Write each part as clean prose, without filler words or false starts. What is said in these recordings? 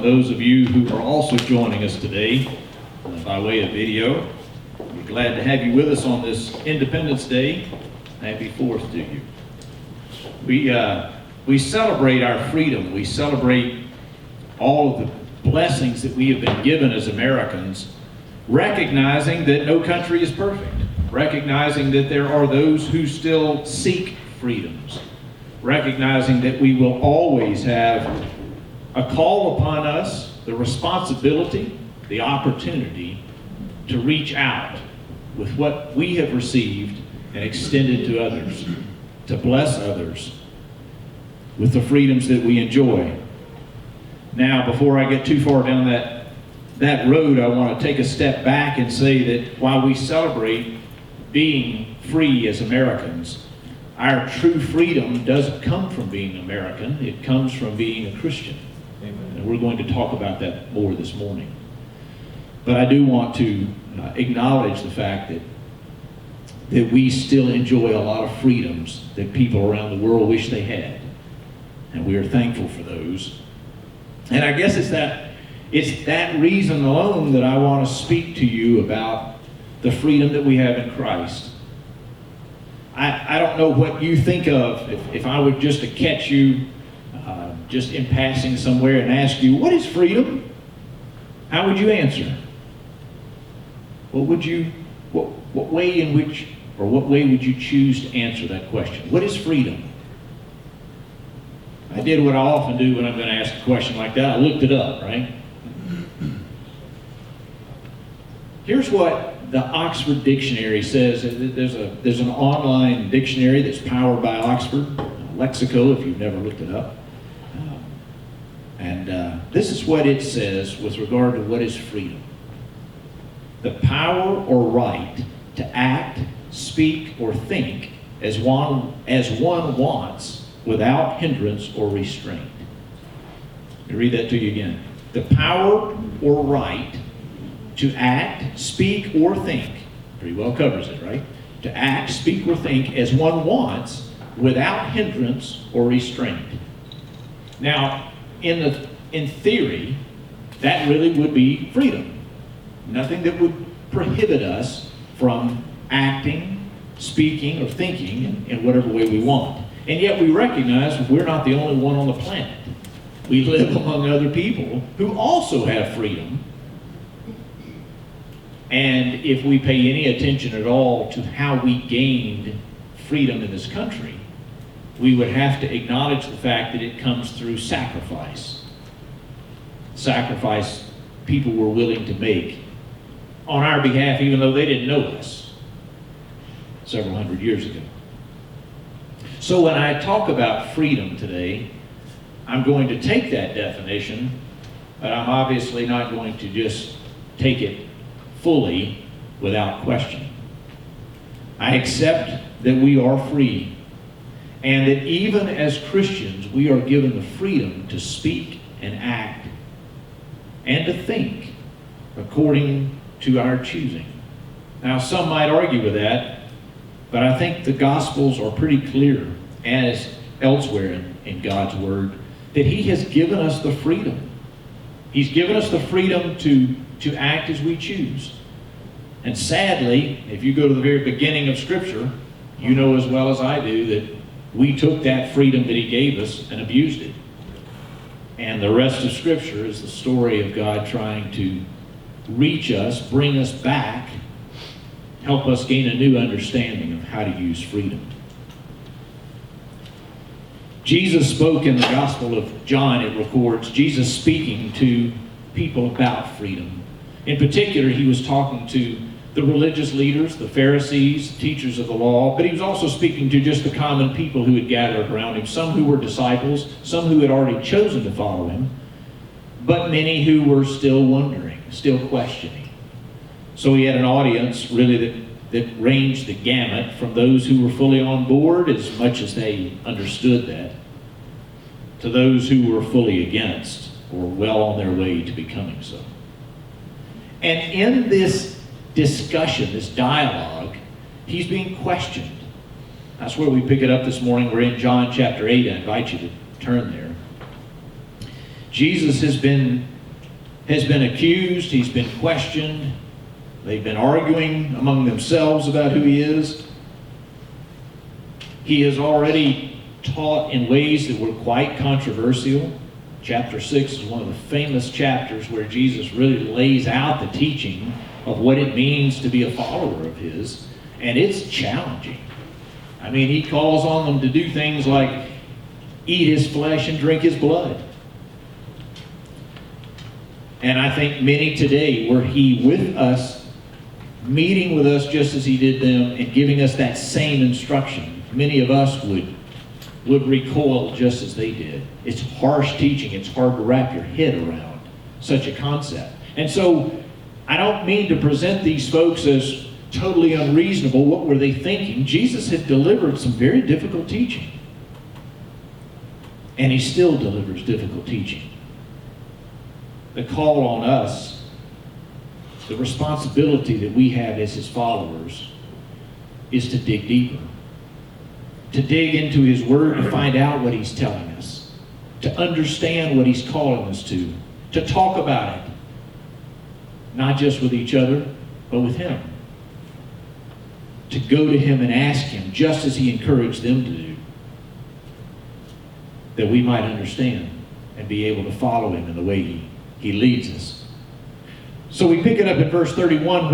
welcome those of you who are also joining us today by way of video. We're glad to have you with us on this Independence Day. Happy 4th to you. We celebrate our freedom. We celebrate all of the blessings that we have been given as Americans, recognizing that no country is perfect, recognizing that there are those who still seek freedoms, recognizing that we will always have a call upon us, the responsibility, the opportunity to reach out with what we have received and extend it to others, to bless others with the freedoms that we enjoy. Now, before I get too far down that road, I want to take a step back and say that while we celebrate being free as Americans, our true freedom doesn't come from being American. It comes from being a Christian. Amen. And we're going to talk about that more this morning. But I do want to acknowledge the fact that we still enjoy a lot of freedoms that people around the world wish they had. And we are thankful for those. And I guess it's that reason alone that I want to speak to you about the freedom that we have in Christ. I don't know what you think of if I were just to catch you just in passing somewhere and ask you, what is freedom? How would you answer? What way would you choose to answer that question? What is freedom? I did what I often do when I'm going to ask a question like that. I looked it up, right? Here's what the Oxford Dictionary says. There's an online dictionary that's powered by Oxford, Lexico, if you've never looked it up. This is what it says with regard to what is freedom. The power or right to act, speak, or think as one wants without hindrance or restraint. Let me read that to you again. The power or right to act, speak, or think, pretty well covers it, right? To act, speak, or think as one wants without hindrance or restraint. Now, in theory, that really would be freedom. Nothing that would prohibit us from acting, speaking, or thinking in whatever way we want. And yet we recognize we're not the only one on the planet. We live among other people who also have freedom. And if we pay any attention at all to how we gained freedom in this country, we would have to acknowledge the fact that it comes through sacrifice. Sacrifice people were willing to make on our behalf, even though they didn't know us several hundred years ago. So when I talk about freedom today, I'm going to take that definition, but I'm obviously not going to just take it fully without question. I accept that we are free, and that even as Christians, we are given the freedom to speak and act and to think according to our choosing. Now, some might argue with that, but I think the Gospels are pretty clear, as elsewhere in God's Word, that He has given us the freedom. He's given us the freedom to act as we choose. And sadly, if you go to the very beginning of Scripture, you know as well as I do that we took that freedom that He gave us and abused it. And the rest of Scripture is the story of God trying to reach us, bring us back, help us gain a new understanding of how to use freedom. Jesus spoke in the Gospel of John, it records, Jesus speaking to people about freedom. In particular, He was talking to the religious leaders, the Pharisees, teachers of the law, but He was also speaking to just the common people who had gathered around Him, some who were disciples, some who had already chosen to follow Him, but many who were still wondering, still questioning. So He had an audience really that ranged the gamut from those who were fully on board, as much as they understood that, to those who were fully against or well on their way to becoming so. And in this discussion, this dialogue, He's being questioned. That's where we pick it up this morning. We're in John chapter 8. I invite you to turn there. Jesus has been has been accused, he's been questioned, they've been arguing among themselves about who he is. He has already taught in ways that were quite controversial. Chapter 6 is one of the famous chapters where Jesus really lays out the teaching of what it means to be a follower of his, and it's challenging. I mean, he calls on them to do things like eat his flesh and drink his blood. And I think many today, were he with us, meeting with us just as he did them, and giving us that same instruction, many of us would recoil just as they did. It's harsh teaching. It's hard to wrap your head around such a concept. And so I don't mean to present these folks as totally unreasonable. What were they thinking? Jesus had delivered some very difficult teaching. And he still delivers difficult teaching. The call on us, the responsibility that we have as his followers, is to dig deeper. To dig into his word and find out what he's telling us. To understand what he's calling us to. To talk about it. Not just with each other, but with him. To go to him and ask him, just as he encouraged them to do, that we might understand and be able to follow him in the way he leads us. So we pick it up in verse 31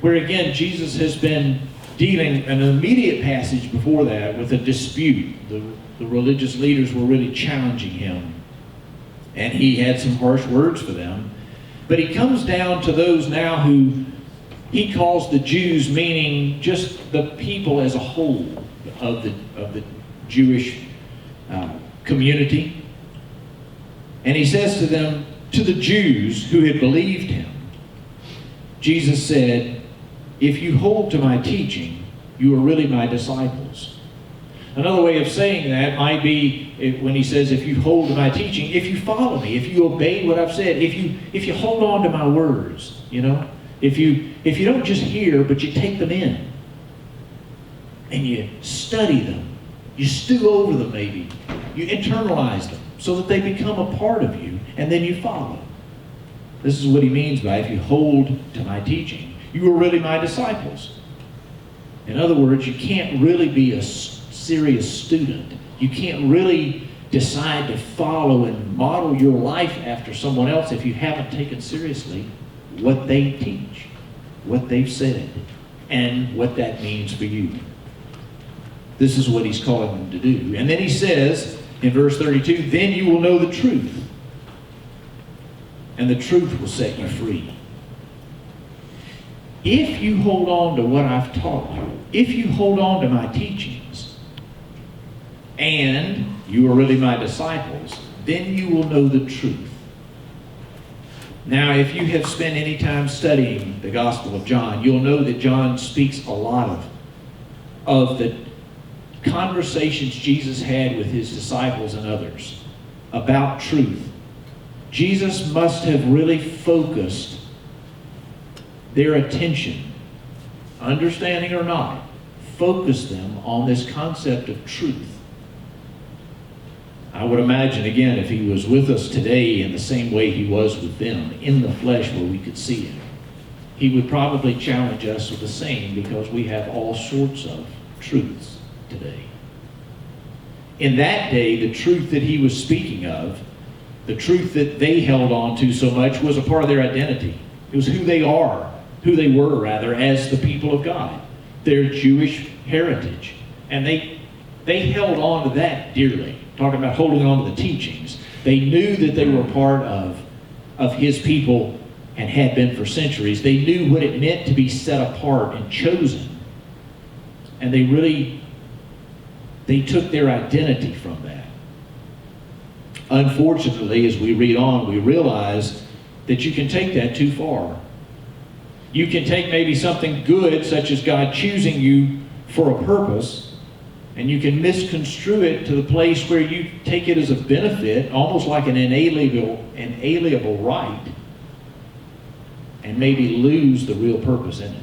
where again Jesus has been dealing, an immediate passage before that, with a dispute. The religious leaders were really challenging him, and he had some harsh words for them. But he comes down to those now who he calls the Jews, meaning just the people as a whole of the Jewish community. And he says to them, to the Jews who had believed him, Jesus said, if you hold to my teaching, you are really my disciples. Another way of saying that might be when he says, if you hold to my teaching, if you follow me, if you obey what I've said, if you hold on to my words, if you don't just hear, but you take them in and you study them, you stew over them maybe, you internalize them so that they become a part of you, and then you follow. This is what he means by if you hold to my teaching, you are really my disciples. In other words, you can't really be a serious student. You can't really decide to follow and model your life after someone else if you haven't taken seriously what they teach, what they've said, and what that means for you. This is what he's calling them to do. And then he says in verse 32, then you will know the truth, and the truth will set you free. If you hold on to what I've taught you, if you hold on to my teachings, and you are really my disciples, then you will know the truth. Now, if you have spent any time studying the Gospel of John, you'll know that John speaks a lot of the conversations Jesus had with his disciples and others about truth. Jesus must have really focused their attention, understanding or not, focused them on this concept of truth. I would imagine, again, if he was with us today in the same way he was with them, in the flesh where we could see him, he would probably challenge us with the same, because we have all sorts of truths today. In that day, the truth that he was speaking of, the truth that they held on to so much, was a part of their identity. It was who they were rather, as the people of God, their Jewish heritage. And they held on to that dearly. Talking about holding on to the teachings. They knew that they were part of his people and had been for centuries. They knew what it meant to be set apart and chosen. And they took their identity from that. Unfortunately, as we read on, we realize that you can take that too far. You can take maybe something good, such as God choosing you for a purpose, and you can misconstrue it to the place where you take it as a benefit, almost like an inalienable right, and maybe lose the real purpose in it.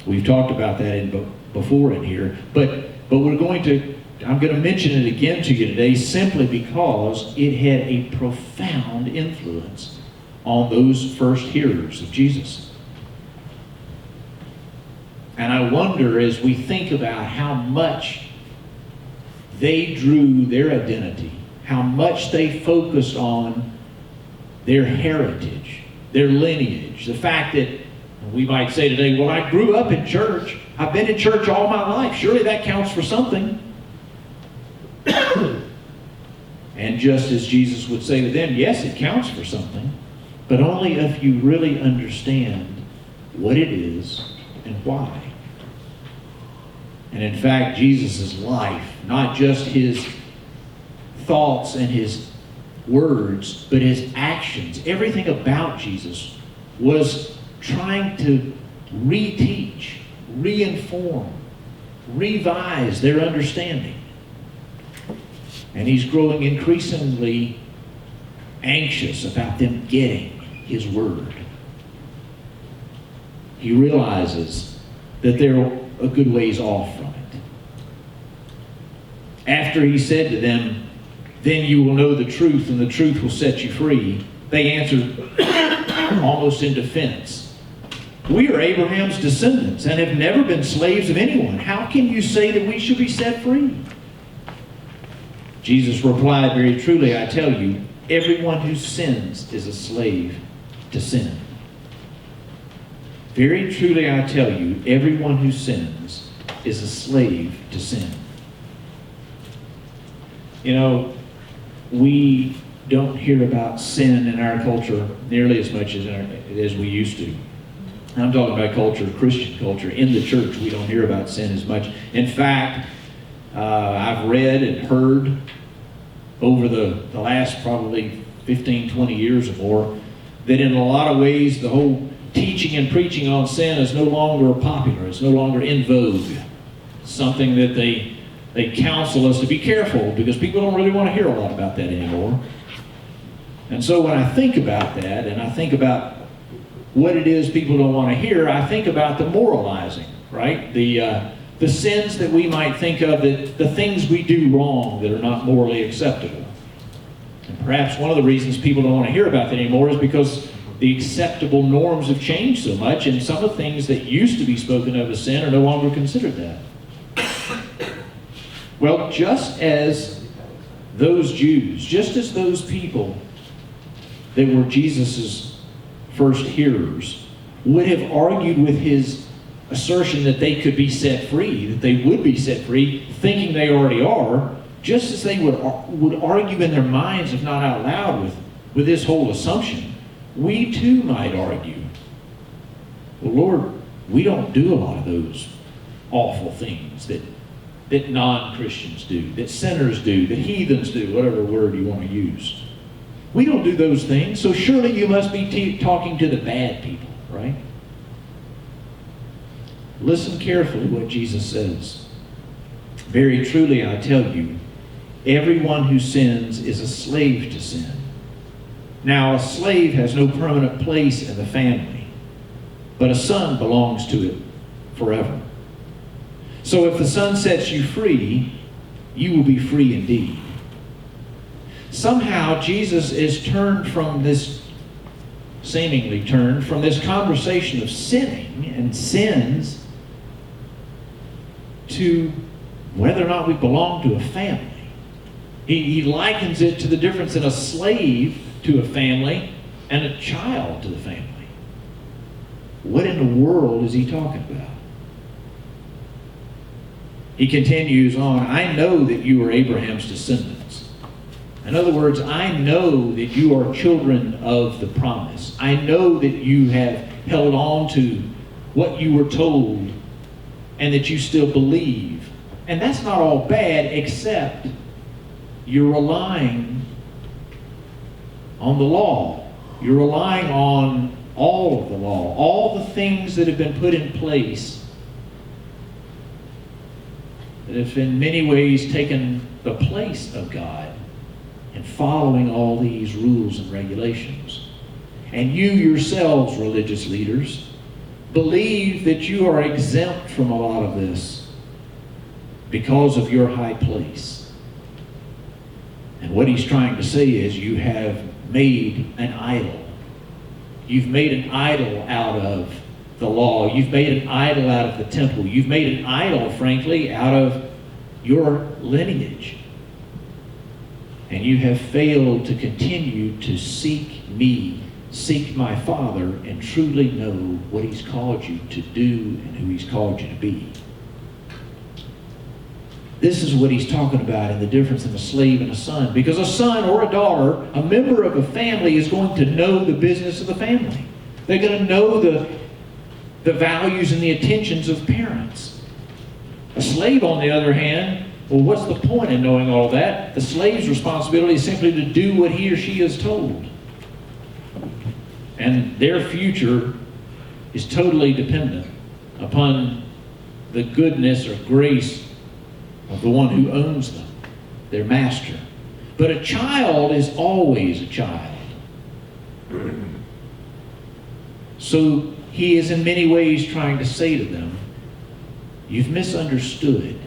We've talked about that before in here, but I'm going to mention it again to you today simply because it had a profound influence on those first hearers of Jesus. And I wonder, as we think about how much they drew their identity, how much they focused on their heritage, their lineage, the fact that we might say today, well, I grew up in church. I've been in church all my life. Surely that counts for something. And just as Jesus would say to them, yes, it counts for something, but only if you really understand what it is and why. And in fact, Jesus' life, not just his thoughts and his words, but his actions, everything about Jesus was trying to reteach, reinform, revise their understanding. And he's growing increasingly anxious about them getting his word. He realizes that they're a good ways off from it. After he said to them, then you will know the truth and the truth will set you free, they answered almost in defense. We are Abraham's descendants and have never been slaves of anyone. How can you say that we should be set free? Jesus replied, very truly, I tell you, everyone who sins is a slave to sin. Very truly, I tell you, everyone who sins is a slave to sin. You know, we don't hear about sin in our culture nearly as much as we used to. I'm talking about culture, Christian culture. In the church, we don't hear about sin as much. In fact, I've read and heard over the last probably 15, 20 years or more, that in a lot of ways the whole teaching and preaching on sin is no longer popular. It's no longer in vogue. It's something that they counsel us to be careful because people don't really want to hear a lot about that anymore. And so when I think about that and I think about what it is people don't want to hear, I think about the moralizing, right? The sins that we might think of, the things we do wrong that are not morally acceptable. And perhaps one of the reasons people don't want to hear about that anymore is because the acceptable norms have changed so much, and some of the things that used to be spoken of as sin are no longer considered that. Well, just as those Jews, just as those people that were Jesus' first hearers would have argued with his assertion that they could be set free, that they would be set free, thinking they already are, just as they would argue in their minds, if not out loud, with this whole assumption, we too might argue, well, Lord, we don't do a lot of those awful things that non-Christians do, that sinners do, that heathens do, whatever word you want to use. We don't do those things, so surely you must be talking to the bad people, right? Listen carefully what Jesus says. Very truly, I tell you, everyone who sins is a slave to sin. Now, a slave has no permanent place in the family, but a son belongs to it forever. So if the Son sets you free, you will be free indeed. Somehow, Jesus is seemingly turned from this conversation of sinning and sins to whether or not we belong to a family. He likens it to the difference in a slave to a family and a child to the family. What in the world is he talking about? He continues on, I know that you are Abraham's descendants. In other words, I know that you are children of the promise. I know that you have held on to what you were told and that you still believe. And that's not all bad, except you're relying on the law. You're relying on all of the law, all the things that have been put in place that have in many ways taken the place of God in following all these rules and regulations. And you yourselves, religious leaders, believe that you are exempt from a lot of this because of your high place. And what he's trying to say is you have made an idol You've made an idol out of the law. You've made an idol out of the temple. You've made an idol, frankly, out of your lineage. And you have failed to continue to seek me, seek my Father, and truly know what He's called you to do and who He's called you to be. This is what he's talking about in the difference in a slave and a son. Because a son or a daughter, a member of a family, is going to know the business of the family. They're going to know the values and the attentions of parents. A slave, on the other hand, well, what's the point in knowing all that? The slave's responsibility is simply to do what he or she is told. And their future is totally dependent upon the goodness or grace of the one who owns them, their master. But a child is always a child. So he is in many ways trying to say to them, you've misunderstood.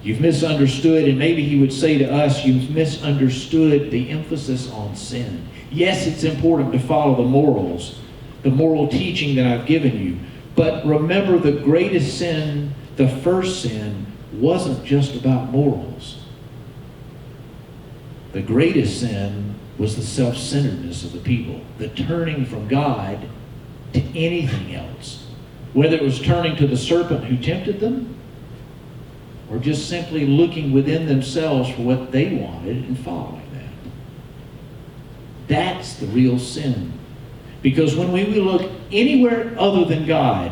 You've misunderstood, and maybe he would say to us, you've misunderstood the emphasis on sin. Yes, it's important to follow the morals, the moral teaching that I've given you. But remember, the greatest sin, the first sin, wasn't just about morals. The greatest sin was the self-centeredness of the people, the turning from God to anything else. Whether it was turning to the serpent who tempted them, or just simply looking within themselves for what they wanted and following that. That's the real sin. Because when we look anywhere other than God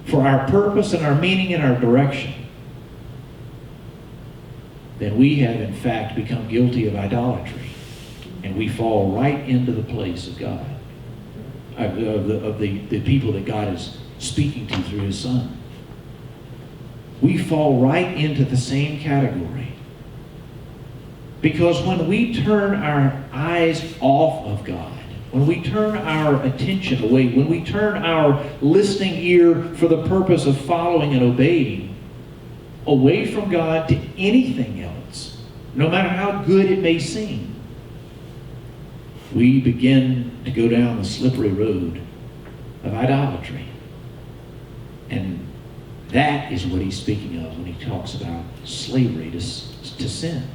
for our purpose and our meaning and our direction, then we have in fact become guilty of idolatry. And we fall right into the place of God, of the people that God is speaking to through His Son. We fall right into the same category. Because when we turn our eyes off of God, when we turn our attention away, when we turn our listening ear for the purpose of following and obeying, away from God to anything else, no matter how good it may seem, we begin to go down the slippery road of idolatry. And that is what he's speaking of when he talks about slavery to sin.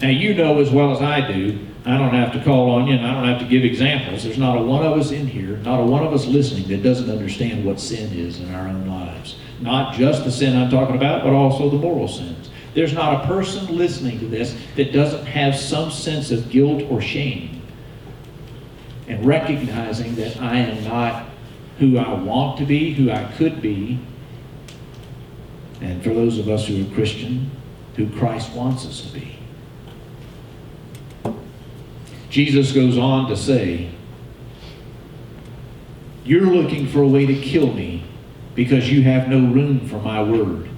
Now, you know as well as I do, I don't have to call on you and I don't have to give examples. There's not a one of us in here, not a one of us listening that doesn't understand what sin is in our own lives. Not just the sin I'm talking about, but also the moral sins. There's not a person listening to this that doesn't have some sense of guilt or shame and recognizing that I am not who I want to be, who I could be, and for those of us who are Christian, who Christ wants us to be. Jesus goes on to say, you're looking for a way to kill me because you have no room for my word.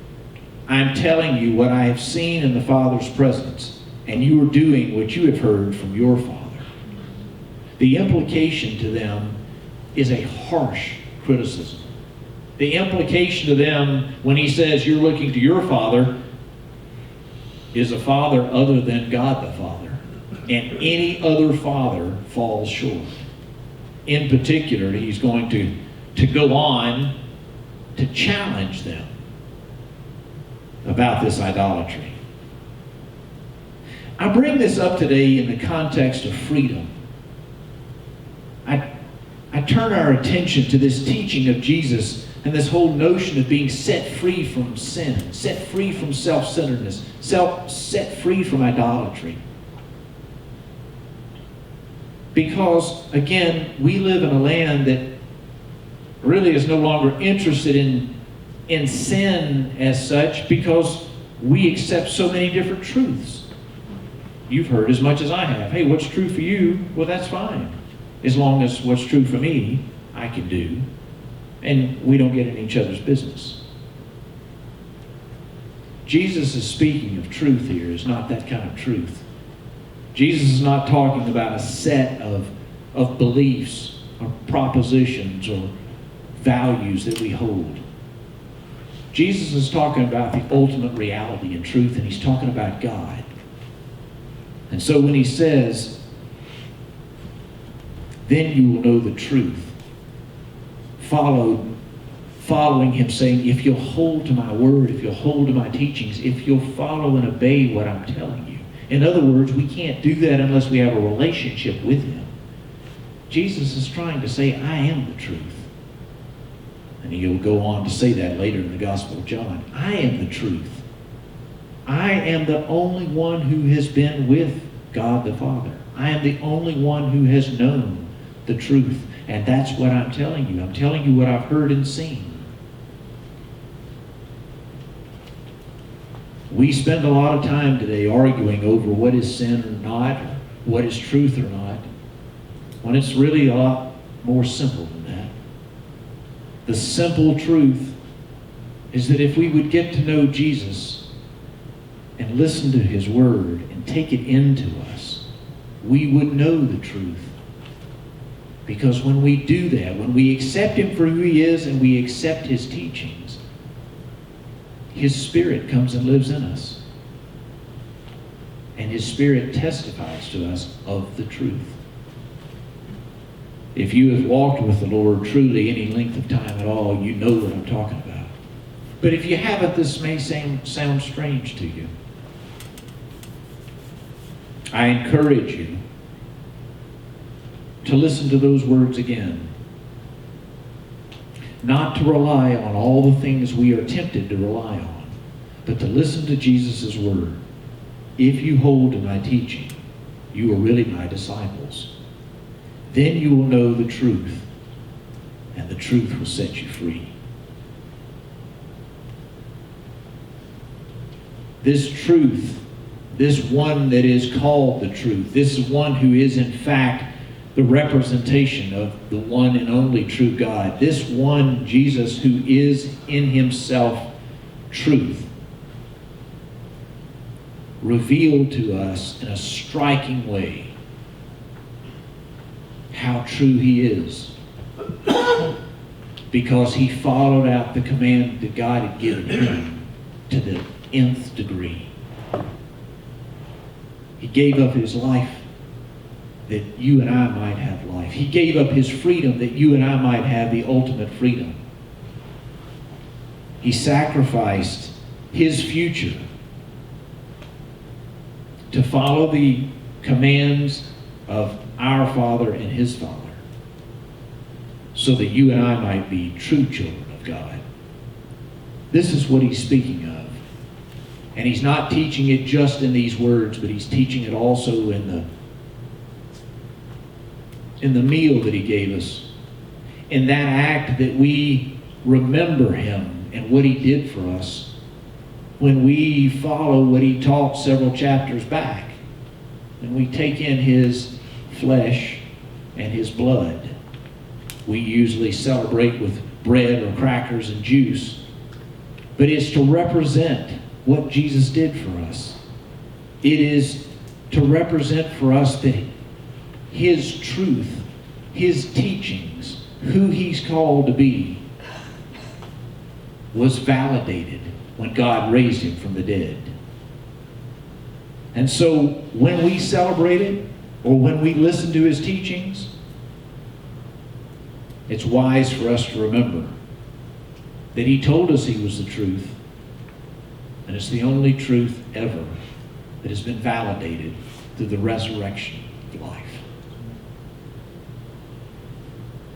I'm telling you what I have seen in the Father's presence, and you are doing what you have heard from your Father. The implication to them is a harsh criticism. The implication to them when he says you're looking to your Father is a Father other than God the Father. And any other father falls short. In particular, he's going to go on to challenge them about this idolatry. I bring this up today in the context of freedom. I turn our attention to this teaching of Jesus and this whole notion of being set free from sin, set free from self-centeredness, set free from idolatry. Because, again, we live in a land that really is no longer interested in sin as such because we accept so many different truths. You've heard as much as I have. Hey, what's true for you? Well, that's fine. As long as what's true for me, I can do. And we don't get in each other's business. Jesus is speaking of truth here. It's not that kind of truth. Jesus is not talking about a set of beliefs or propositions or values that we hold. Jesus is talking about the ultimate reality and truth, and he's talking about God. And so when he says then you will know the truth. Following him, saying, if you'll hold to my word, if you'll hold to my teachings, if you'll follow and obey what I'm telling you. In other words, we can't do that unless we have a relationship with him. Jesus is trying to say, I am the truth. And he'll go on to say that later in the Gospel of John. I am the truth. I am the only one who has been with God the Father. I am the only one who has known the truth. And that's what I'm telling you. I'm telling you what I've heard and seen. We spend a lot of time today arguing over what is sin or not, what is truth or not, when it's really a lot more simple than that. The simple truth is that if we would get to know Jesus and listen to his word and take it into us, we would know the truth. Because when we do that, when we accept him for who he is and we accept his teachings, his Spirit comes and lives in us. And his Spirit testifies to us of the truth. If you have walked with the Lord truly any length of time at all, you know what I'm talking about. But if you haven't, this may sound strange to you. I encourage you to listen to those words again. Not to rely on all the things we are tempted to rely on, but to listen to Jesus' word. If you hold to my teaching, you are really my disciples. Then you will know the truth, and the truth will set you free. This truth, this one that is called the truth, this is one who is in fact the representation of the one and only true God. This one, Jesus, who is in himself truth, revealed to us in a striking way how true he is. Because he followed out the command that God had given him to the nth degree. He gave up his life that you and I might have life. He gave up his freedom that you and I might have the ultimate freedom. He sacrificed his future to follow the commands of our Father and his Father, so that you and I might be true children of God. This is what he's speaking of. And he's not teaching it just in these words, but he's teaching it also in the meal that he gave us, in that act that we remember him and what he did for us when we follow what he taught several chapters back, and we take in his flesh and his blood. We usually celebrate with bread or crackers and juice, but it's to represent what Jesus did for us. It is to represent for us that his truth, his teachings, who he's called to be, was validated when God raised him from the dead. And so when we celebrate it, or when we listen to his teachings, it's wise for us to remember that he told us he was the truth, and it's the only truth ever that has been validated through the resurrection of life.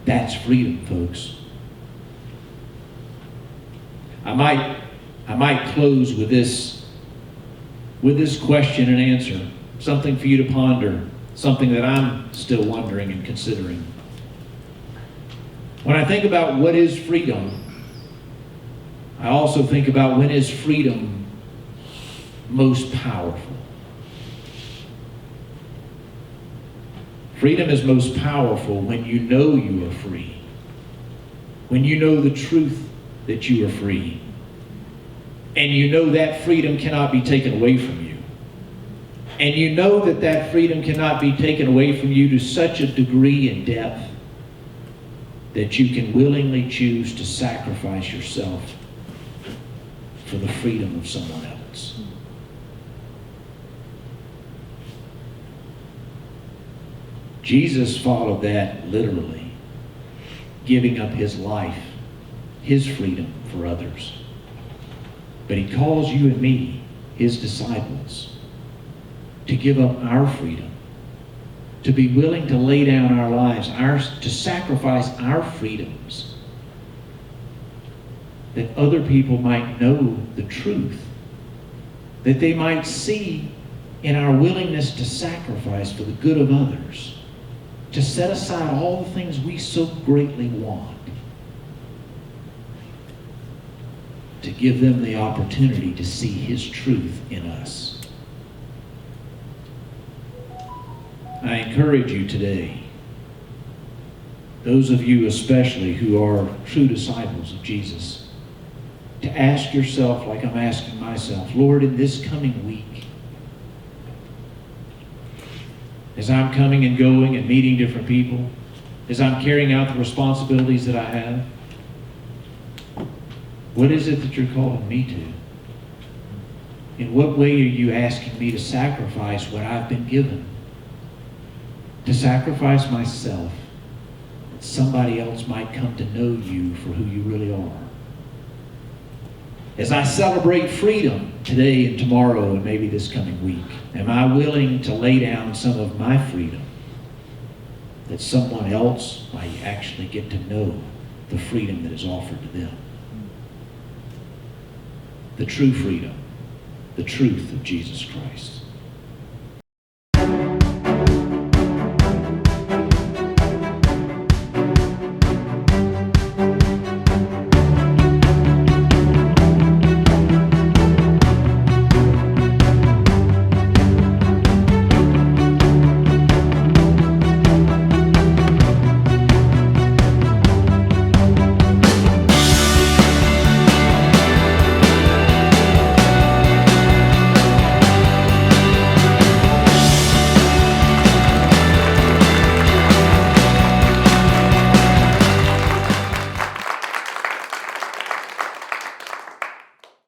That's freedom, folks. I might close with this question and answer, something for you to ponder, something that I'm still wondering and considering. When I think about what is freedom, I also think about when is freedom most powerful. Freedom is most powerful when you know you are free. When you know the truth that you are free. And you know that freedom cannot be taken away from you. And you know that that freedom cannot be taken away from you to such a degree and depth that you can willingly choose to sacrifice yourself for the freedom of someone else. Jesus followed that literally, giving up his life, his freedom for others. But he calls you and me, his disciples, to give up our freedom, to be willing to lay down our lives, to sacrifice our freedoms, that other people might know the truth, that they might see in our willingness to sacrifice for the good of others, to set aside all the things we so greatly want, to give them the opportunity to see his truth in us. I encourage you today, those of you especially who are true disciples of Jesus, to ask yourself, like I'm asking myself, Lord, in this coming week, as I'm coming and going and meeting different people, as I'm carrying out the responsibilities that I have, what is it that you're calling me to? In what way are you asking me to sacrifice what I've been given? To sacrifice myself, that somebody else might come to know you for who you really are. As I celebrate freedom today and tomorrow and maybe this coming week, am I willing to lay down some of my freedom that someone else might actually get to know the freedom that is offered to them? The true freedom, the truth of Jesus Christ.